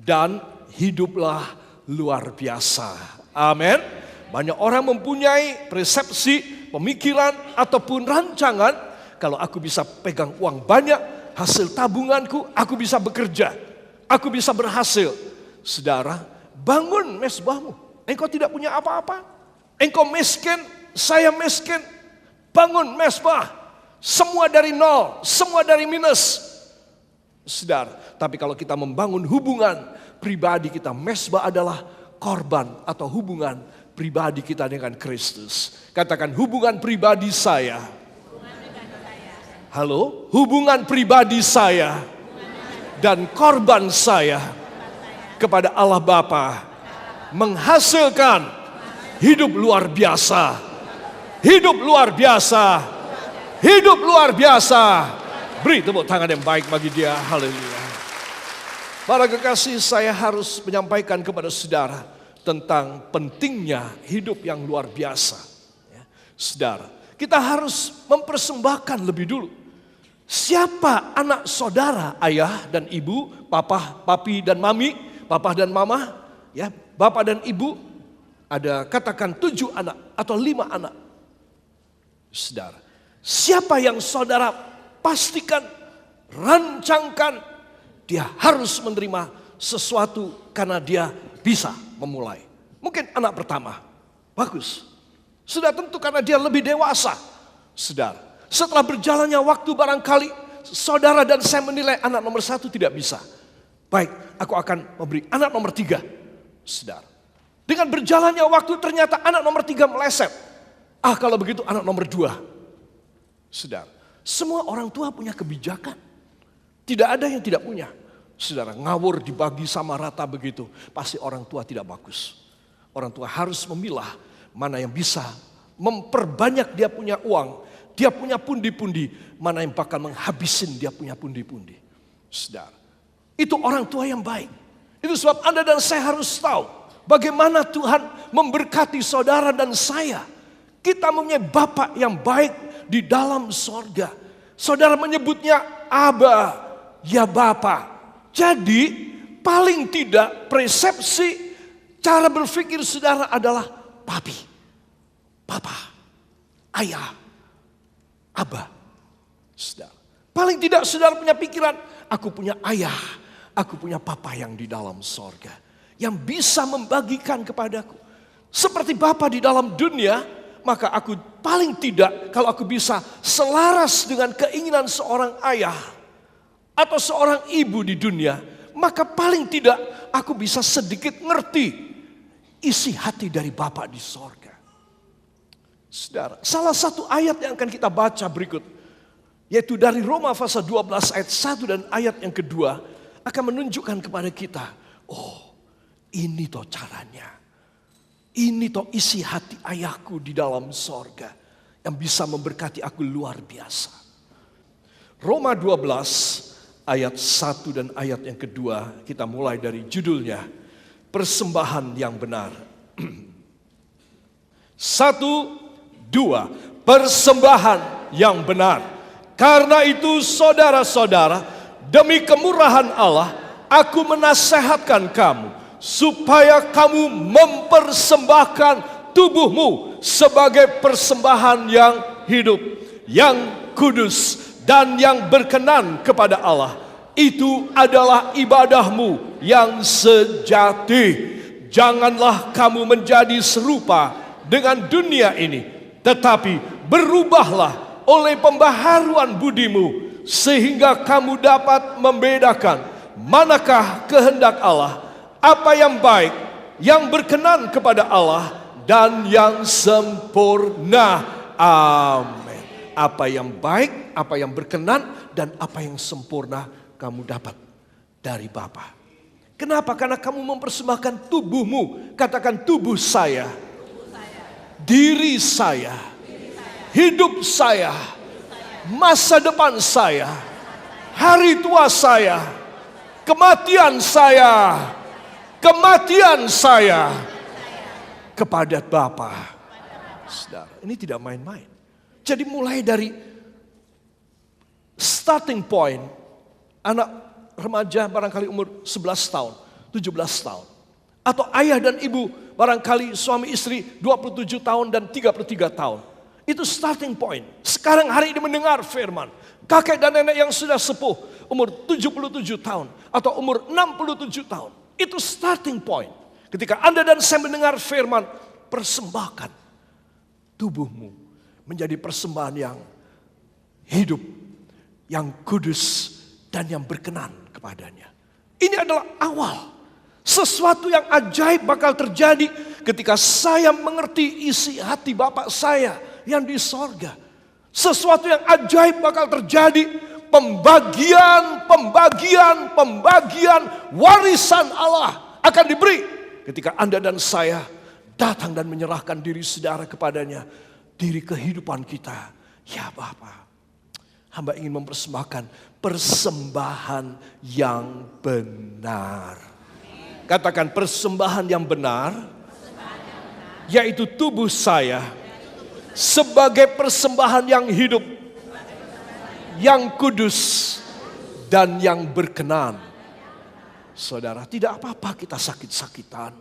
dan hiduplah luar biasa. Amin. Banyak orang mempunyai persepsi, pemikiran ataupun rancangan, kalau aku bisa pegang uang banyak, hasil tabunganku, aku bisa bekerja, aku bisa berhasil. Saudara, bangun mezbahmu. Engkau tidak punya apa-apa, engkau miskin, saya miskin. Bangun mezbah, semua dari nol, semua dari minus. Saudara, tapi kalau kita membangun hubungan pribadi kita, mezbah adalah korban atau hubungan pribadi kita dengan Kristus. Katakan, hubungan pribadi saya. Halo, hubungan pribadi saya dan korban saya kepada Allah Bapa menghasilkan hidup luar biasa. Hidup luar biasa. Hidup luar biasa. Beri tepuk tangan yang baik bagi dia. Haleluya. Para kekasih, saya harus menyampaikan kepada saudara tentang pentingnya hidup yang luar biasa. Ya, saudara, kita harus mempersembahkan lebih dulu. Siapa anak saudara, ayah dan ibu, papa, papi dan mami, papa dan mama, ya, bapak dan ibu, ada katakan 7 anak atau 5 anak. Saudara, siapa yang saudara pastikan, rancangkan, dia harus menerima sesuatu karena dia bisa memulai. Mungkin anak pertama, bagus. Sudah tentu karena dia lebih dewasa. Saudara, setelah berjalannya waktu barangkali saudara dan saya menilai anak nomor 1 tidak bisa. Baik, aku akan memberi anak nomor 3. Saudara, dengan berjalannya waktu ternyata anak nomor 3 meleset. Kalau begitu anak nomor 2. Saudara, semua orang tua punya kebijakan. Tidak ada yang tidak punya. Saudara, ngawur dibagi sama rata begitu. Pasti orang tua tidak bagus. Orang tua harus memilah mana yang bisa memperbanyak dia punya uang. Dia punya pundi-pundi. Mana yang bakal menghabisin dia punya pundi-pundi. Saudara, itu orang tua yang baik. Itu sebab Anda dan saya harus tahu bagaimana Tuhan memberkati saudara dan saya. Kita mempunyai Bapa yang baik di dalam sorga. Saudara menyebutnya Aba, ya Bapa. Jadi paling tidak persepsi cara berpikir saudara adalah papi, papa, ayah, Aba. Saudara, paling tidak saudara punya pikiran, aku punya ayah, aku punya papa yang di dalam sorga. Yang bisa membagikan kepadaku. Seperti Bapa di dalam dunia, maka aku paling tidak kalau aku bisa selaras dengan keinginan seorang ayah atau seorang ibu di dunia, maka paling tidak aku bisa sedikit ngerti isi hati dari Bapa di sorga. Saudara, salah satu ayat yang akan kita baca berikut, yaitu dari Roma pasal 12 ayat 1 dan ayat yang kedua, akan menunjukkan kepada kita, oh ini toh caranya. Ini toh isi hati ayahku di dalam sorga yang bisa memberkati aku luar biasa. Roma 12 ayat 1 dan ayat yang kedua, kita mulai dari judulnya, persembahan yang benar. 1, 2, persembahan yang benar. Karena itu saudara-saudara, demi kemurahan Allah, aku menasehatkan kamu supaya kamu mempersembahkan tubuhmu sebagai persembahan yang hidup, yang kudus, dan yang berkenan kepada Allah. Itu adalah ibadahmu yang sejati. Janganlah kamu menjadi serupa dengan dunia ini, tetapi berubahlah oleh pembaharuan budimu, sehingga kamu dapat membedakan manakah kehendak Allah, apa yang baik, yang berkenan kepada Allah, dan yang sempurna. Amin. Apa yang baik, apa yang berkenan, dan apa yang sempurna kamu dapat dari Bapa. Kenapa? Karena kamu mempersembahkan tubuhmu. Katakan, tubuh saya, diri saya, hidup saya, masa depan saya, hari tua saya, kematian saya kepada Bapa. Saudara, ini tidak main-main. Jadi mulai dari starting point, anak remaja barangkali umur 11 tahun 17 tahun. Atau ayah dan ibu barangkali suami istri 27 tahun dan 33 tahun. Itu starting point. Sekarang hari ini mendengar firman. Kakek dan nenek yang sudah sepuh umur 77 tahun atau umur 67 tahun. Itu starting point. Ketika Anda dan saya mendengar firman, persembahkan tubuhmu menjadi persembahan yang hidup, yang kudus dan yang berkenan kepadanya. Ini adalah awal. Sesuatu yang ajaib bakal terjadi ketika saya mengerti isi hati Bapa saya yang di sorga. Sesuatu yang ajaib bakal terjadi. Pembagian warisan Allah akan diberi ketika Anda dan saya datang dan menyerahkan diri saudara kepadanya. Diri kehidupan kita. Ya Bapa, hamba ingin mempersembahkan persembahan yang benar. Katakan persembahan yang benar, yaitu tubuh saya sebagai persembahan yang hidup, yang kudus, dan yang berkenan. Saudara, tidak apa-apa kita sakit-sakitan.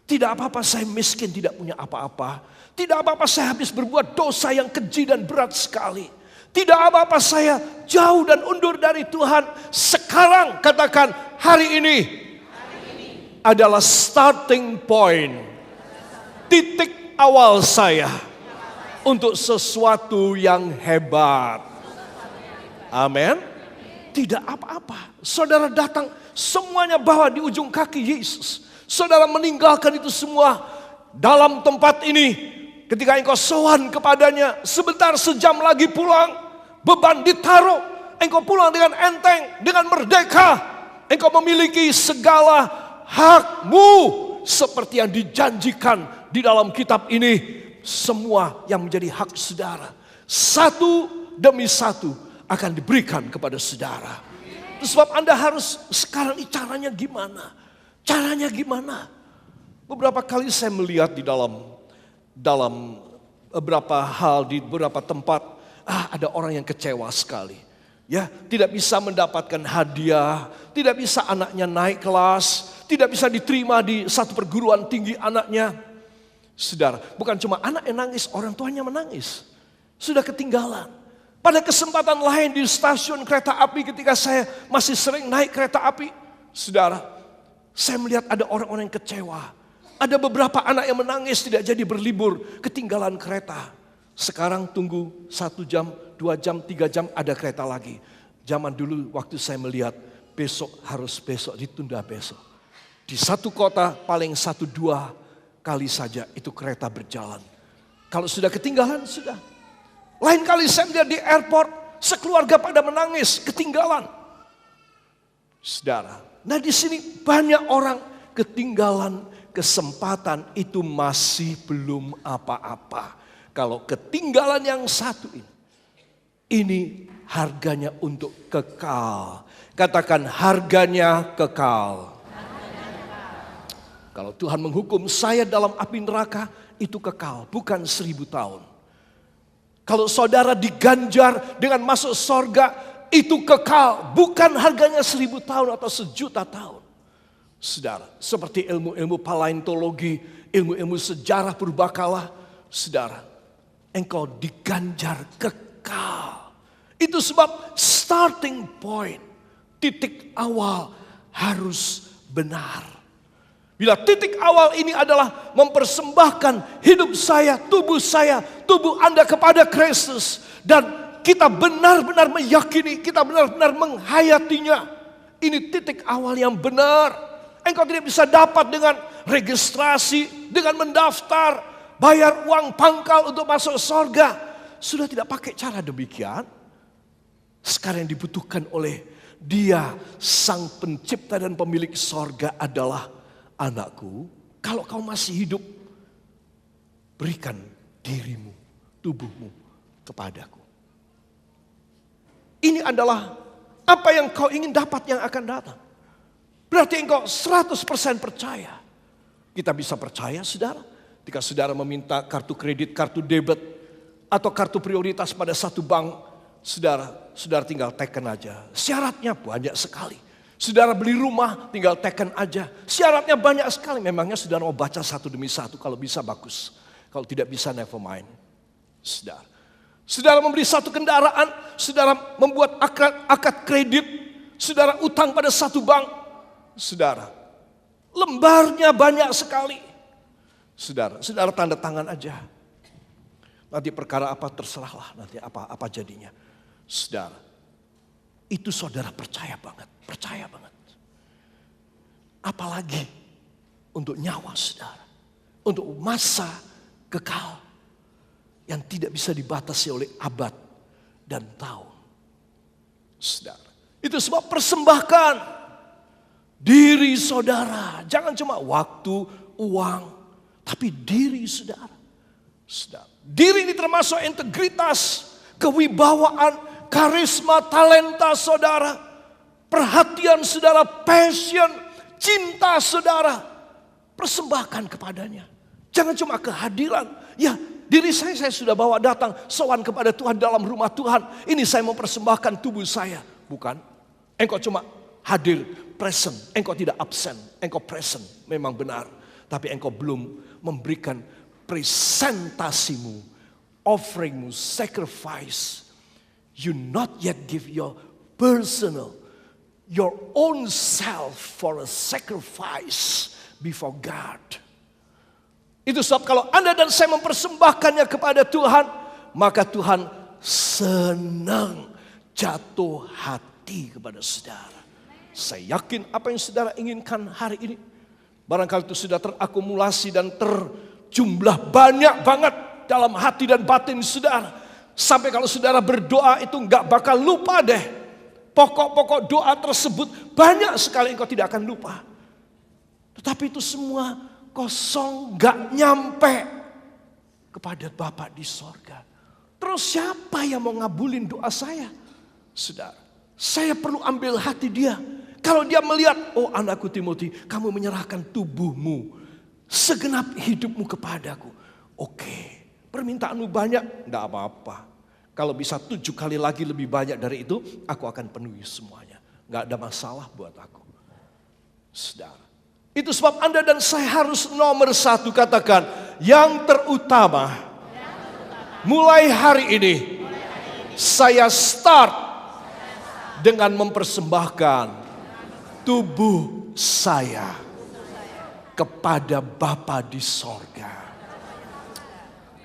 Tidak apa-apa saya miskin, tidak punya apa-apa. Tidak apa-apa saya habis berbuat dosa yang keji dan berat sekali. Tidak apa-apa saya jauh dan undur dari Tuhan. Sekarang katakan hari ini adalah starting point, titik awal saya untuk sesuatu yang hebat. Amin. Tidak apa-apa. Saudara datang semuanya bawa di ujung kaki Yesus. Saudara meninggalkan itu semua dalam tempat ini. Ketika engkau sowan kepadanya, sebentar sejam lagi pulang, beban ditaruh, engkau pulang dengan enteng, dengan merdeka. Engkau memiliki segala hakmu seperti yang dijanjikan di dalam kitab ini. Semua yang menjadi hak saudara, satu demi satu akan diberikan kepada saudara. Itu sebab Anda harus sekarang ini caranya gimana? Caranya gimana? Beberapa kali saya melihat di dalam beberapa hal di beberapa tempat, ada orang yang kecewa sekali. Ya, tidak bisa mendapatkan hadiah, tidak bisa anaknya naik kelas, tidak bisa diterima di satu perguruan tinggi anaknya. Saudara, bukan cuma anak yang nangis, orang tuanya menangis. Sudah ketinggalan. Pada kesempatan lain di stasiun kereta api ketika saya masih sering naik kereta api, saudara, saya melihat ada orang-orang yang kecewa. Ada beberapa anak yang menangis tidak jadi berlibur, ketinggalan kereta. Sekarang tunggu 1 jam, 2 jam, 3 jam ada kereta lagi. Zaman dulu waktu saya melihat besok harus besok, ditunda besok. Di satu kota paling 1-2 kali saja itu kereta berjalan. Kalau sudah ketinggalan, sudah. Lain kali saya melihat di airport, sekeluarga pada menangis, ketinggalan. Saudara, nah di sini banyak orang ketinggalan kesempatan itu masih belum apa-apa. Kalau ketinggalan yang satu ini harganya untuk kekal. Katakan harganya kekal. Kalau Tuhan menghukum saya dalam api neraka, itu kekal, bukan 1000 tahun. Kalau saudara diganjar dengan masuk sorga, itu kekal, bukan harganya 1000 tahun atau 1.000.000 tahun. Saudara, seperti ilmu-ilmu paleontologi, ilmu-ilmu sejarah purbakala, saudara, engkau diganjar kekal. Itu sebab starting point, titik awal harus benar. Bila titik awal ini adalah mempersembahkan hidup saya, tubuh Anda kepada Kristus. Dan kita benar-benar meyakini, kita benar-benar menghayatinya. Ini titik awal yang benar. Engkau tidak bisa dapat dengan registrasi, dengan mendaftar, bayar uang pangkal untuk masuk sorga. Sudah tidak pakai cara demikian. Sekarang yang dibutuhkan oleh Dia, Sang Pencipta dan Pemilik sorga adalah, anakku, kalau kau masih hidup, berikan dirimu, tubuhmu kepadaku. Ini adalah apa yang kau ingin dapat yang akan datang. Berarti engkau 100% percaya. Kita bisa percaya, saudara, ketika saudara meminta kartu kredit, kartu debit, atau kartu prioritas pada satu bank, saudara tinggal teken aja. Syaratnya banyak sekali. Saudara beli rumah, tinggal teken aja. Syaratnya banyak sekali. Memangnya saudara mau baca satu demi satu, kalau bisa bagus. Kalau tidak bisa, never mind. Saudara membeli satu kendaraan, saudara membuat akad kredit, saudara utang pada satu bank. Saudara, lembarnya banyak sekali. Saudara tanda tangan aja. Nanti perkara apa terserahlah, nanti apa jadinya. Saudara, itu saudara percaya banget. Apalagi untuk nyawa saudara. Untuk masa kekal yang tidak bisa dibatasi oleh abad dan tahun. Saudara, itu sebab persembahkan diri saudara. Jangan cuma waktu, uang, tapi diri saudara. Diri ini termasuk integritas, kewibawaan, karisma, talenta saudara, perhatian saudara, passion, cinta saudara. Persembahkan kepadanya. Jangan cuma kehadiran. Ya, diri saya sudah bawa datang sowan kepada Tuhan dalam rumah Tuhan. Ini saya mau persembahkan tubuh saya. Bukan. Engkau cuma hadir, present. Engkau tidak absen. Engkau present. Memang benar. Tapi engkau belum memberikan presentasimu, offeringmu, sacrifice. You not yet give your personal, your own self for a sacrifice before God. Itu sebab kalau Anda dan saya mempersembahkannya kepada Tuhan, maka Tuhan senang jatuh hati kepada saudara. Saya yakin apa yang saudara inginkan hari ini, barangkali itu sudah terakumulasi dan terjumlah banyak banget dalam hati dan batin saudara. Sampai kalau saudara berdoa itu enggak bakal lupa deh. Pokok-pokok doa tersebut banyak sekali engkau tidak akan lupa. Tetapi itu semua kosong, enggak nyampe kepada Bapa di sorga. Terus siapa yang mau ngabulin doa saya? Saudara, saya perlu ambil hati dia. Kalau dia melihat, oh anakku Timothy, kamu menyerahkan tubuhmu, segenap hidupmu kepadaku. Oke, permintaanmu banyak, enggak apa-apa. Kalau bisa 7 kali lagi lebih banyak dari itu, aku akan penuhi semuanya. Enggak ada masalah buat aku. Saudara, itu sebab Anda dan saya harus nomor 1 katakan, yang terutama, mulai hari ini, saya start dengan mempersembahkan tubuh saya kepada Bapa di sorga.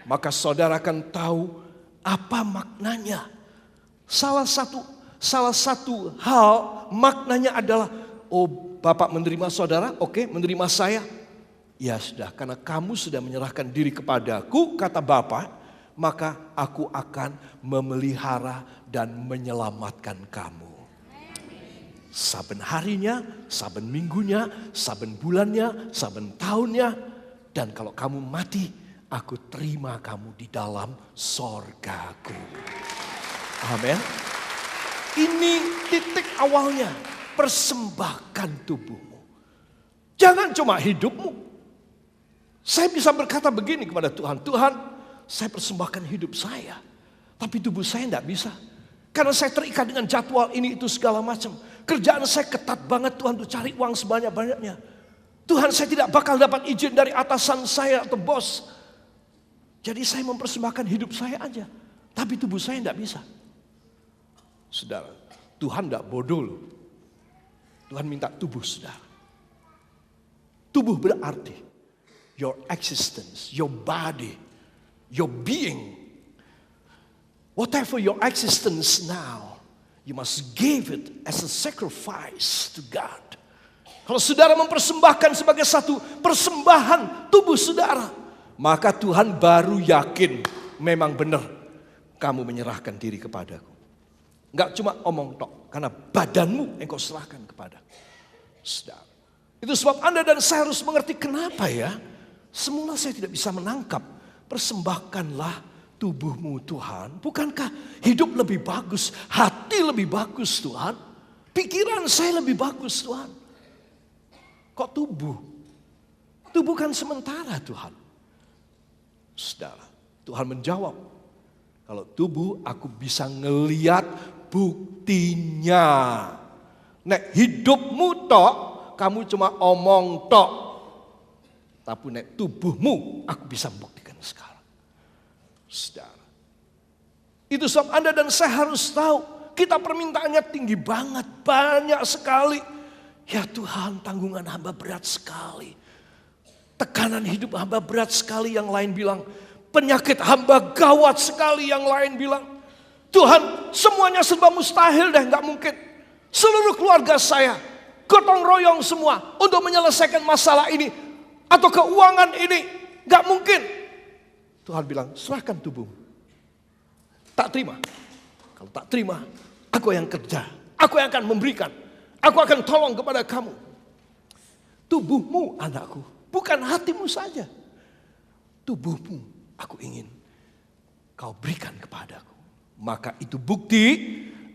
Maka saudara akan tahu apa maknanya. Salah satu hal maknanya adalah, oh Bapak menerima saudara, oke, menerima saya. Ya sudah, karena kamu sudah menyerahkan diri kepadaku, kata Bapa, maka aku akan memelihara dan menyelamatkan kamu. Saben harinya, saben minggunya, saben bulannya, saben tahunnya. Dan kalau kamu mati, aku terima kamu di dalam sorgaku. Amin. Ini titik awalnya. Persembahkan tubuhmu. Jangan cuma hidupmu. Saya bisa berkata begini kepada Tuhan. Tuhan, saya persembahkan hidup saya. Tapi tubuh saya tidak bisa. Karena saya terikat dengan jadwal ini itu segala macam. Kerjaan saya ketat banget Tuhan untuk cari uang sebanyak-banyaknya. Tuhan, saya tidak bakal dapat izin dari atasan saya atau bos. Jadi saya mempersembahkan hidup saya aja. Tapi tubuh saya tidak bisa. Saudara, Tuhan tidak bodoh loh. Tuhan minta tubuh saudara. Tubuh berarti your existence, your body, your being. Whatever your existence now, you must give it as a sacrifice to God. Kalau saudara mempersembahkan sebagai satu persembahan tubuh saudara, maka Tuhan baru yakin memang benar kamu menyerahkan diri kepadaku. Enggak cuma omong tok, karena badanmu engkau serahkan kepada saudara. Itu sebab Anda dan saya harus mengerti kenapa ya. Semula saya tidak bisa menangkap. Persembahkanlah tubuhmu Tuhan. Bukankah hidup lebih bagus, hati lebih bagus Tuhan? Pikiran saya lebih bagus Tuhan. Kok tubuh? Tubuh kan sementara Tuhan. Saudara, Tuhan menjawab. Kalau tubuh aku bisa ngeliat buktinya. Nek hidupmu tok, kamu cuma omong tok. Tapi nek tubuhmu, aku bisa buktikan sekarang. Saudara. Itu sebab Anda dan saya harus tahu, kita permintaannya tinggi banget, banyak sekali. Ya Tuhan, tanggungan hamba berat sekali. Tekanan hidup hamba berat sekali, yang lain bilang. Penyakit hamba gawat sekali, yang lain bilang. Tuhan, semuanya serba mustahil deh, gak mungkin. Seluruh keluarga saya, gotong royong semua untuk menyelesaikan masalah ini. Atau keuangan ini, gak mungkin. Tuhan bilang, serahkan tubuhmu. Tak terima. Kalau tak terima, aku yang kerja. Aku yang akan memberikan. Aku akan tolong kepada kamu. Tubuhmu anakku, bukan hatimu saja. Tubuhmu aku ingin kau berikan kepadaku. Maka itu bukti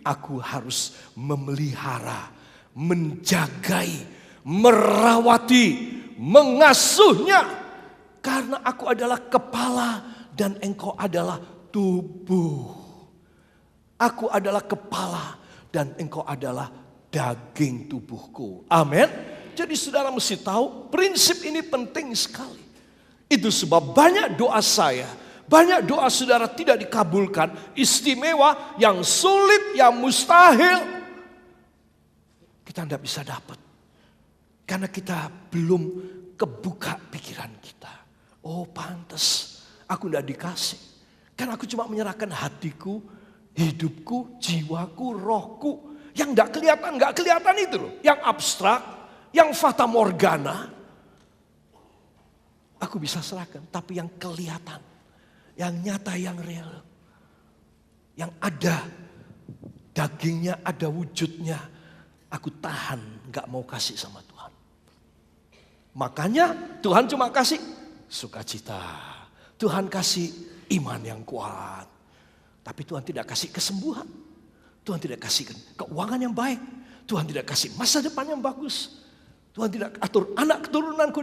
aku harus memelihara, menjagai, merawati, mengasuhnya. Karena aku adalah kepala dan engkau adalah tubuh. Aku adalah kepala dan engkau adalah daging tubuhku. Amin. Jadi saudara mesti tahu prinsip ini penting sekali. Itu sebab banyak doa saya, banyak doa saudara tidak dikabulkan. Istimewa, yang sulit, yang mustahil, kita tidak bisa dapat. Karena kita belum kebuka pikiran kita. Oh pantas, aku tidak dikasih. Karena aku cuma menyerahkan hatiku, hidupku, jiwaku, rohku. Yang nggak kelihatan itu loh. Yang abstrak, yang fata morgana. Aku bisa serahkan, tapi yang kelihatan, yang nyata, yang real. Yang ada dagingnya, ada wujudnya. Aku tahan, nggak mau kasih sama Tuhan. Makanya Tuhan cuma kasih sukacita. Tuhan kasih iman yang kuat. Tapi Tuhan tidak kasih kesembuhan. Tuhan tidak kasih keuangan yang baik. Tuhan tidak kasih masa depan yang bagus. Tuhan tidak atur anak keturunanku